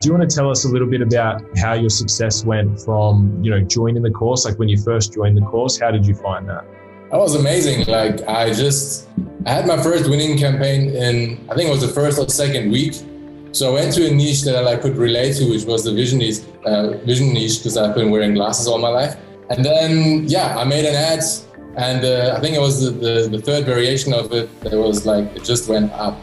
Do you want to tell us a little bit about how your success went from, joining the course? Like when you first joined the course, how did you find that? That was amazing. Like I had my first winning campaign in, I think it was the first or second week. So I went to a niche that I could relate to, which was the vision niche, because I've been wearing glasses all my life. And then, I made an ad, and I think it was the third variation of it. That was like, it just went up.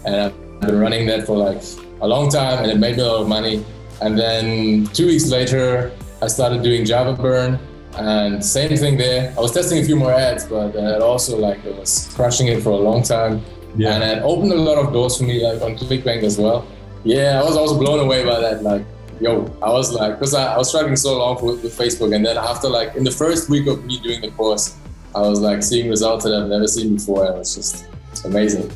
And I've been running that for like a long time, and it made me a lot of money. And then 2 weeks later, I started doing Java Burn, and same thing there. I was testing a few more ads, but it also it was crushing it for a long time. Yeah. And it opened a lot of doors for me, like on ClickBank as well. Yeah, I was also blown away by that. I was like, because I was struggling so long with Facebook, and then after in the first week of me doing the course, I was like seeing results that I've never seen before. And it was just amazing.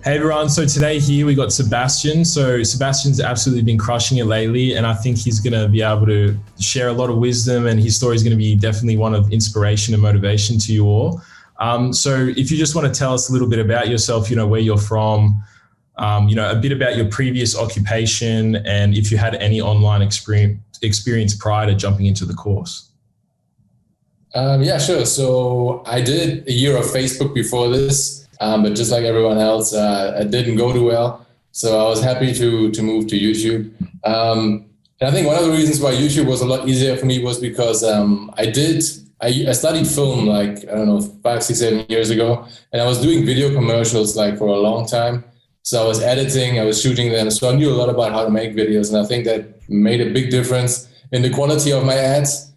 Hey everyone, so today here we got Sebestian. So Sebastian's absolutely been crushing it lately, and I think he's going to be able to share a lot of wisdom, and his story is going to be definitely one of inspiration and motivation to you all. So if you just want to tell us a little bit about yourself, where you're from, a bit about your previous occupation, and if you had any online experience prior to jumping into the course. Yeah, sure. So I did a year of Facebook before this. But just like everyone else, it didn't go too well. So I was happy to move to YouTube. And I think one of the reasons why YouTube was a lot easier for me was because I studied film 5, 6, 7 years ago, and I was doing video commercials for a long time. So I was editing, I was shooting them. So I knew a lot about how to make videos, and I think that made a big difference in the quality of my ads.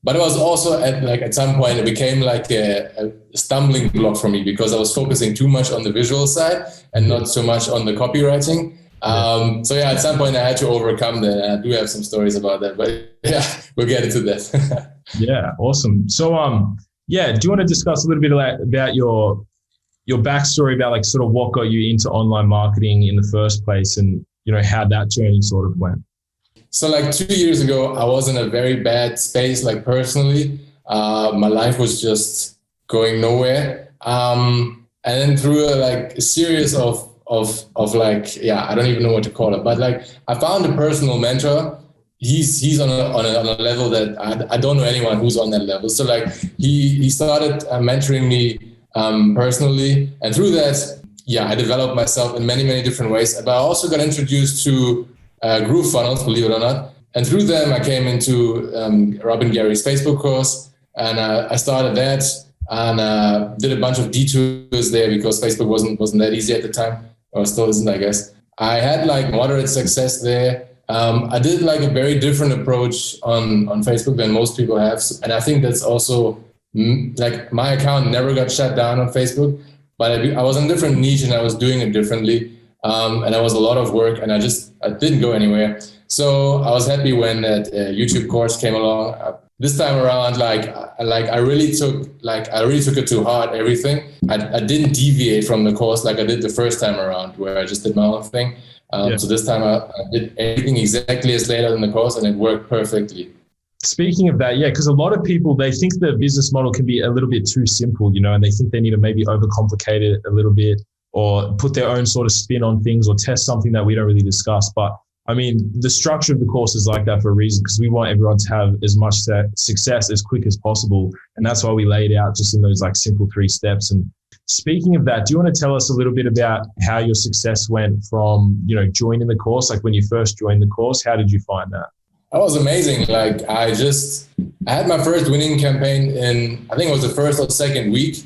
But it was also at some point it became a stumbling block for me because I was focusing too much on the visual side and not so much on the copywriting. At some point I had to overcome that, and I do have some stories about that, but we'll get into that. Yeah, awesome. So do you want to discuss a little bit about your backstory about sort of what got you into online marketing in the first place, and how that journey sort of went? So 2 years ago, I was in a very bad space, personally. My life was just going nowhere. And then through a series of I don't even know what to call it, but I found a personal mentor. He's on a level that I don't know anyone who's on that level. So he started mentoring me personally. And through that, I developed myself in many, many different ways. But I also got introduced to Groove Funnels, believe it or not. And through them, I came into Rob and Gary's Facebook course, and I started that and did a bunch of detours there because Facebook wasn't that easy at the time, or still isn't, I guess. I had moderate success there. I did a very different approach on Facebook than most people have, and I think that's also my account never got shut down on Facebook, but I was in a different niche and I was doing it differently. And it was a lot of work, and I didn't go anywhere. So I was happy when that YouTube course came along. This time around, I really took it to heart, everything. I didn't deviate from the course like I did the first time around, where I just did my own thing. So this time I did everything exactly as laid out in the course, and it worked perfectly. Speaking of that, because a lot of people, they think the business model can be a little bit too simple, and they think they need to maybe overcomplicate it a little bit, or put their own sort of spin on things, or test something that we don't really discuss. But I mean, the structure of the course is like that for a reason, because we want everyone to have as much success as quick as possible. And that's why we lay it out just in those simple 3 steps. And speaking of that, do you want to tell us a little bit about how your success went from, joining the course? When you first joined the course, how did you find that? That was amazing. I had my first winning campaign in, I think it was the first or second week.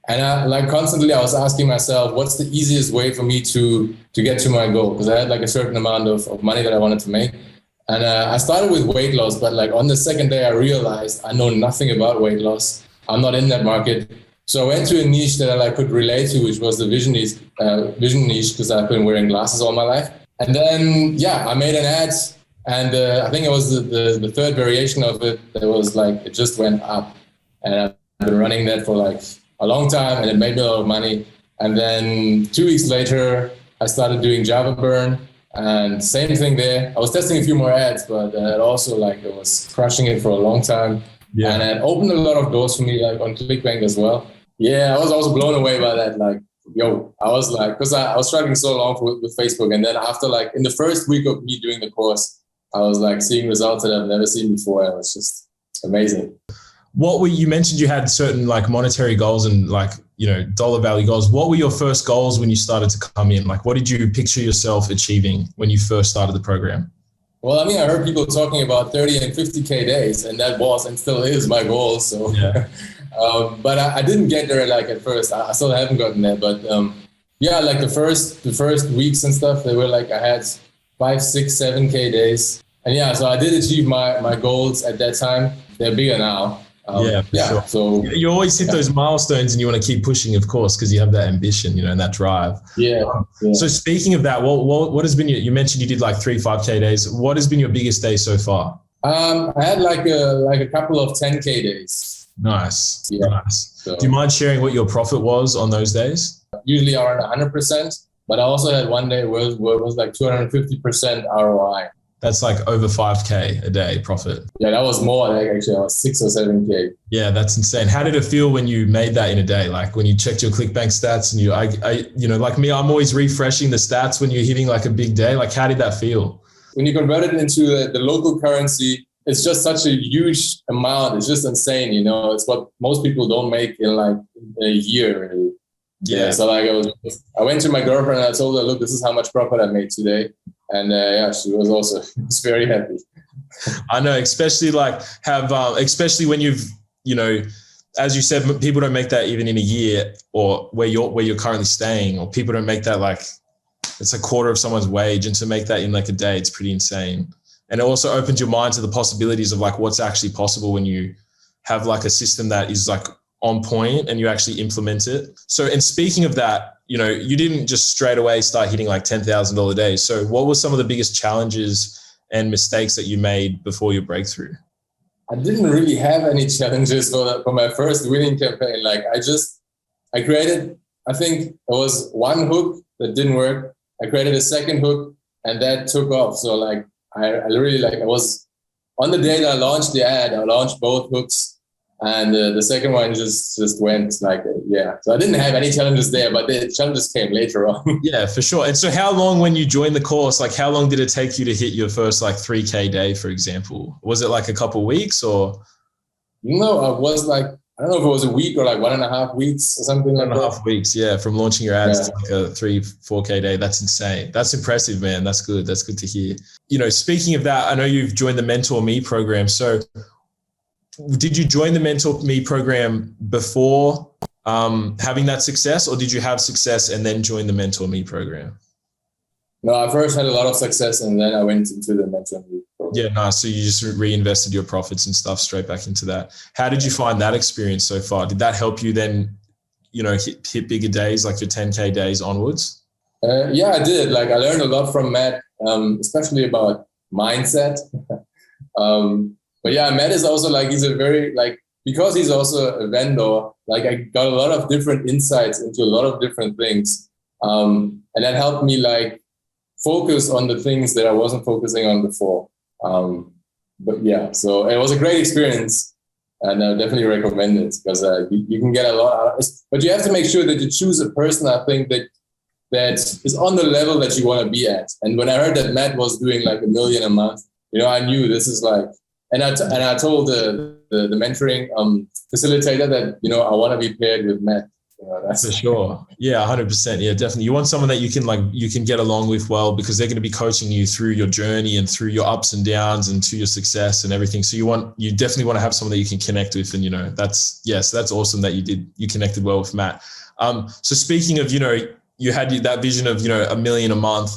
And I constantly I was asking myself, what's the easiest way for me to get to my goal? Because I had a certain amount of money that I wanted to make. And I started with weight loss, but on the second day I realized I know nothing about weight loss. I'm not in that market. So I went to a niche that I could relate to, which was the vision niche, because I've been wearing glasses all my life. And then, I made an ad, and I think it was the third variation of it that was it just went up. And I've been running that for a long time, and it made me a lot of money. And then 2 weeks later, I started doing Java Burn, and same thing there. I was testing a few more ads, but it also like it was crushing it for a long time. Yeah. And it opened a lot of doors for me, like on ClickBank as well. Yeah, I was also blown away by that. Like, I was like, because I was struggling so long with Facebook. And then after like in the first week of me doing the course, I was like seeing results that I've never seen before. It was just amazing. You mentioned you had certain like monetary goals and like, dollar value goals. What were your first goals when you started to come in? Like, what did you picture yourself achieving when you first started the program? Well, I mean, I heard people talking about 30 and 50K days, and that was and still is my goal. So, yeah. But I didn't get there like at first. I still haven't gotten there. But yeah, like the first weeks and stuff, they were like I had 5, 6, 7K days, and yeah, so I did achieve my goals at that time. They're bigger now. Sure. So you always hit those milestones, and you want to keep pushing, of course, because you have that ambition, and that drive. Yeah. So speaking of that, what has been you mentioned you did like 3, 5K days. What has been your biggest day so far? I had like a couple of 10K days. Nice. Yeah. Nice. So, do you mind sharing what your profit was on those days? Usually around 100%, but I also had one day where it was like 250% ROI. That's like over 5K a day profit. Yeah, that was more. Like actually, I was 6 or 7K. Yeah, that's insane. How did it feel when you made that in a day? Like when you checked your ClickBank stats and like me, I'm always refreshing the stats when you're hitting like a big day. Like, how did that feel? When you convert it into the local currency, it's just such a huge amount. It's just insane. It's what most people don't make in like a year. Really. Yeah. So like I went to my girlfriend and I told her, look, this is how much profit I made today. And she was very happy. I know, especially like especially when you've, as you said, people don't make that even in a year, or where you're currently staying, or people don't make that like it's a quarter of someone's wage. And to make that in like a day, it's pretty insane. And it also opens your mind to the possibilities of like what's actually possible when you have like a system that is like on point and you actually implement it. So, and speaking of that, you didn't just straight away start hitting like $10,000 days. So what were some of the biggest challenges and mistakes that you made before your breakthrough? I didn't really have any challenges for my first winning campaign. Like I created, I think it was one hook that didn't work. I created a second hook and that took off. So like, I really I was on the day that I launched the ad, I launched both hooks. And the second one just went like, yeah. So I didn't have any challenges there, but the challenges came later on. Yeah, for sure. And so how long, when you joined the course, like how long did it take you to hit your first like 3K day, for example? Was it like a couple of weeks or? No, it was like, I don't know if it was a week or like 1.5 weeks or something like that. 1.5 weeks, yeah, from launching your ads to like a 3-4K day. That's insane. That's impressive, man. That's good. That's good to hear. Speaking of that, I know you've joined the Mentor Me program. So did you join the Mentor Me program before having that success, or did you have success and then join the Mentor Me program? No, I first had a lot of success and then I went into the Mentor Me program. Yeah, nice. So you just reinvested your profits and stuff straight back into that. How did you find that experience so far? Did that help you then, hit bigger days, like your 10K days onwards? Yeah, I did. Like I learned a lot from Matt, especially about mindset. But yeah, Matt is also like, he's a very because he's also a vendor, like I got a lot of different insights into a lot of different things. And that helped me like focus on the things that I wasn't focusing on before. But yeah, so it was a great experience and I definitely recommend it because you can get a lot out of it. But you have to make sure that you choose a person, I think, that is on the level that you want to be at. And when I heard that Matt was doing like $1 million a month, I knew this is like, and I told the mentoring facilitator that, I want to be paired with Matt. That's for sure. Yeah, 100%. Yeah, definitely. You want someone that you can get along with well, because they're going to be coaching you through your journey and through your ups and downs and to your success and everything. So you definitely want to have someone that you can connect with. And, that's awesome that you connected well with Matt. So speaking of, you had that vision of, $1 million a month.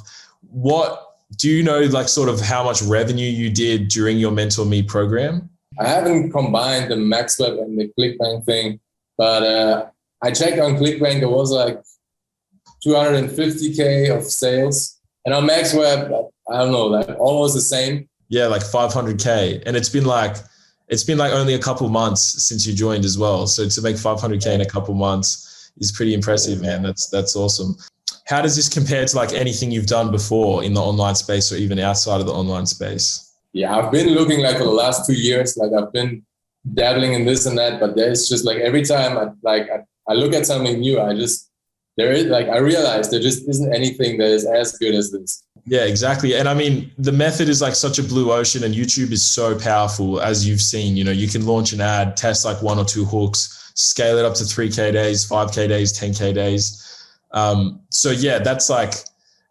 What do you know, like sort of how much revenue you did during your Mentor Me program? I haven't combined the MaxWeb and the ClickBank thing, but I checked on ClickBank. It was like 250K of sales. And on MaxWeb, I don't know, like almost the same. Yeah, like 500K. And it's been like only a couple months since you joined as well. So to make 500K in a couple months, is pretty impressive, man. That's awesome. How does this compare to like anything you've done before in the online space or even outside of the online space? Yeah, I've been looking like for the last 2 years, like I've been dabbling in this and that, but there's just like every time I look at something new, I realize there just isn't anything that is as good as this. Yeah, exactly. And I mean, the method is like such a blue ocean, and YouTube is so powerful, as you've seen. You know, you can launch an ad, test like 1 or 2 hooks, scale it up to 3K days, 5K days, 10K days. So yeah, that's like,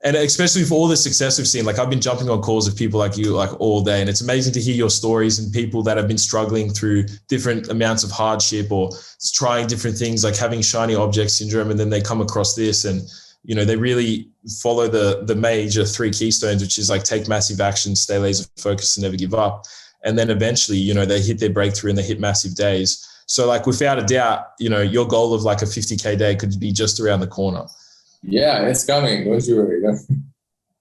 and especially for all the success we've seen, like I've been jumping on calls with people like you like all day, and it's amazing to hear your stories and people that have been struggling through different amounts of hardship or trying different things, like having shiny object syndrome, and then they come across this and, you know, they really follow the major 3 keystones, which is like take massive action, stay laser focused and never give up. And then eventually, you know, they hit their breakthrough and they hit massive days. So like without a doubt, you know, your goal of like a 50K day could be just around the corner. Yeah, it's coming. Don't you worry.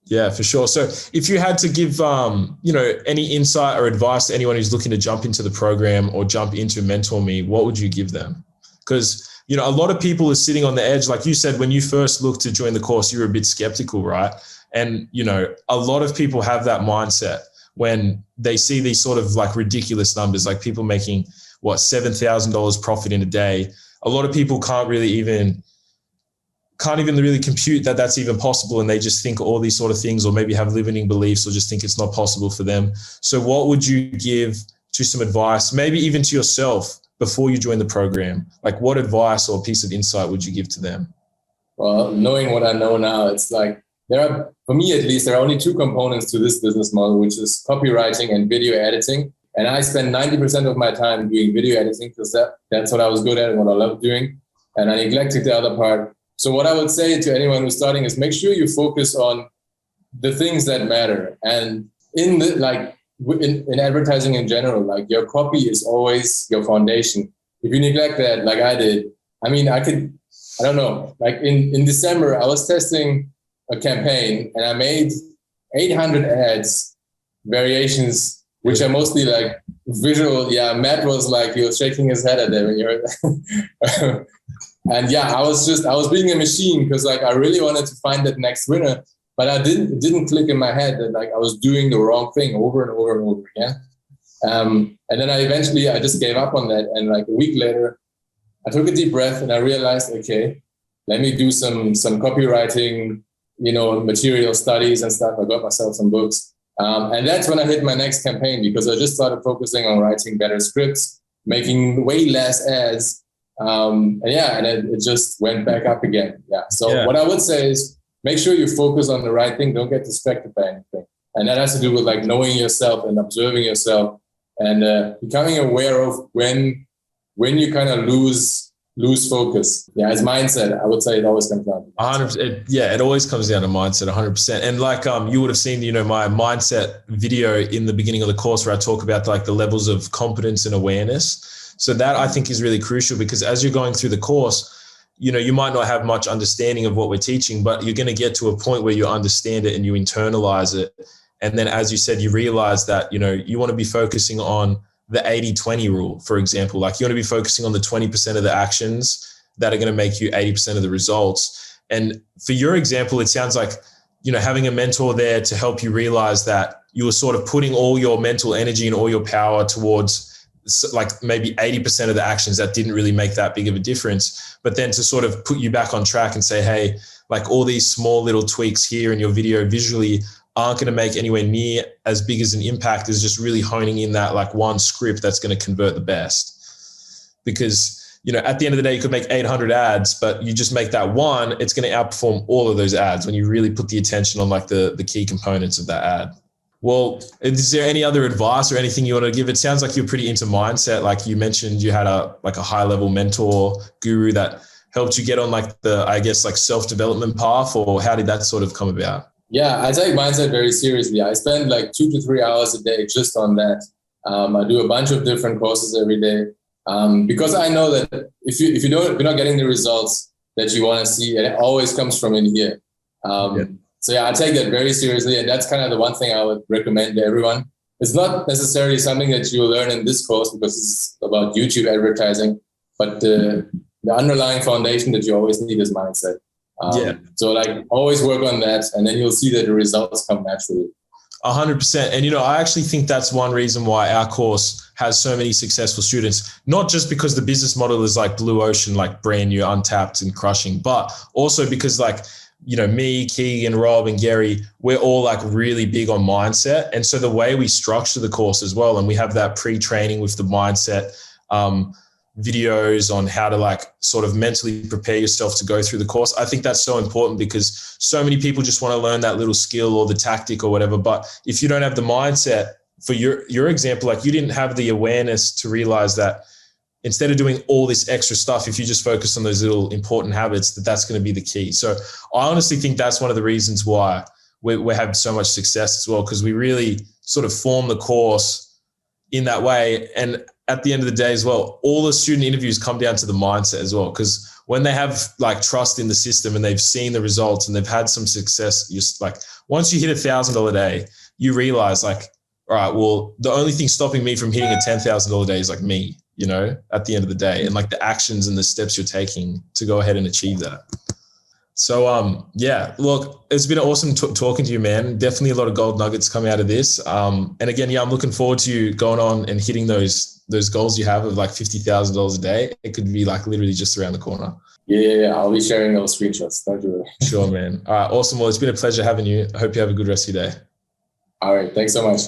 Yeah, for sure. So if you had to give, you know, any insight or advice to anyone who's looking to jump into the program or jump into Mentor Me, what would you give them? Because, you know, a lot of people are sitting on the edge. Like you said, when you first looked to join the course, you were a bit skeptical, right? And, you know, a lot of people have that mindset when they see these sort of like ridiculous numbers, like people making $7,000 profit in a day. A lot of people can't even really compute that that's even possible. And they just think all these sort of things, or maybe have limiting beliefs, or just think it's not possible for them. So what would you give to some advice, maybe even to yourself before you join the program? Like what advice or piece of insight would you give to them? Well, knowing what I know now, it's like for me at least, there are only 2 components to this business model, which is copywriting and video editing. And I spend 90% of my time doing video editing because that's what I was good at and what I love doing. And I neglected the other part. So what I would say to anyone who's starting is make sure you focus on the things that matter. And in advertising in general, like your copy is always your foundation. If you neglect that, like I did, I mean, I don't know, like in December, I was testing a campaign and I made 800 ads, variations, which are mostly like visual. Yeah, Matt was like, he was shaking his head at them when you heard that. And yeah, I was being a machine because like I really wanted to find that next winner, but it didn't click in my head that like I was doing the wrong thing over and over and over again. And then I just gave up on that. And like a week later, I took a deep breath and I realized, okay, let me do some copywriting, you know, material studies and stuff. I got myself some books. And that's when I hit my next campaign, because I just started focusing on writing better scripts, making way less ads. And it just went back up again. Yeah. So what I would say is make sure you focus on the right thing. Don't get distracted by anything. And that has to do with like knowing yourself and observing yourself and becoming aware of when you kind of lose focus. Yeah, it's mindset. I would say it always comes down to 100%. Yeah, it always comes down to mindset, 100%. And like you would have seen, you know, my mindset video in the beginning of the course where I talk about like the levels of competence and awareness. So that I think is really crucial, because as you're going through the course, you know, you might not have much understanding of what we're teaching, but you're going to get to a point where you understand it and you internalize it. And then, as you said, you realize that, you know, you want to be focusing on the 80-20 rule, for example. Like you want to be focusing on the 20% of the actions that are going to make you 80% of the results. And for your example, it sounds like, you know, having a mentor there to help you realize that you were sort of putting all your mental energy and all your power towards like maybe 80% of the actions that didn't really make that big of a difference, but then to sort of put you back on track and say, hey, like all these small little tweaks here in your video visually aren't going to make anywhere near as big as an impact as just really honing in that like one script that's going to convert the best. Because, you know, at the end of the day, you could make 800 ads, but you just make that one, it's going to outperform all of those ads when you really put the attention on like the key components of that ad. Well, is there any other advice or anything you want to give? It sounds like you're pretty into mindset. Like you mentioned, you had a high level mentor guru that helped you get on like the, I guess, like self-development path, or how did that sort of come about? Yeah, I take mindset very seriously. I spend like 2 to 3 hours a day just on that. I do a bunch of different courses every day because I know that if you're not getting the results that you want to see, and it always comes from in here. So yeah, I take that very seriously, and that's kind of the one thing I would recommend to everyone. It's not necessarily something that you will learn in this course because it's about YouTube advertising, but the the underlying foundation that you always need is mindset. So like always work on that, and then you'll see that the results come naturally. 100%. And, I actually think that's one reason why our course has so many successful students, not just because the business model is like blue ocean, like brand new, untapped and crushing, but also because like, me, Keegan, Rob and Gary, we're all like really big on mindset. And so the way we structure the course as well, and we have that pre-training with the mindset videos on how to like sort of mentally prepare yourself to go through the course. I think that's so important because so many people just want to learn that little skill or the tactic or whatever. But if you don't have the mindset, for your example, like you didn't have the awareness to realize that instead of doing all this extra stuff, if you just focus on those little important habits, that's going to be the key. So I honestly think that's one of the reasons why we're having so much success as well, because we really sort of form the course in that way. And at the end of the day as well, all the student interviews come down to the mindset as well, because when they have like trust in the system and they've seen the results and they've had some success, just like once you hit $1,000 a day, you realize like, all right, well, the only thing stopping me from hitting a $10,000 a day is like me, at the end of the day, and like the actions and the steps you're taking to go ahead and achieve that. So, look, it's been awesome talking to you, man. Definitely a lot of gold nuggets come out of this. And again, I'm looking forward to you going on and hitting those goals you have of like $50,000 a day. It could be like literally just around the corner. Yeah. I'll be sharing those screenshots. Don't do it. Sure, man. All right. Awesome. Well, it's been a pleasure having you. I hope you have a good rest of your day. All right. Thanks so much.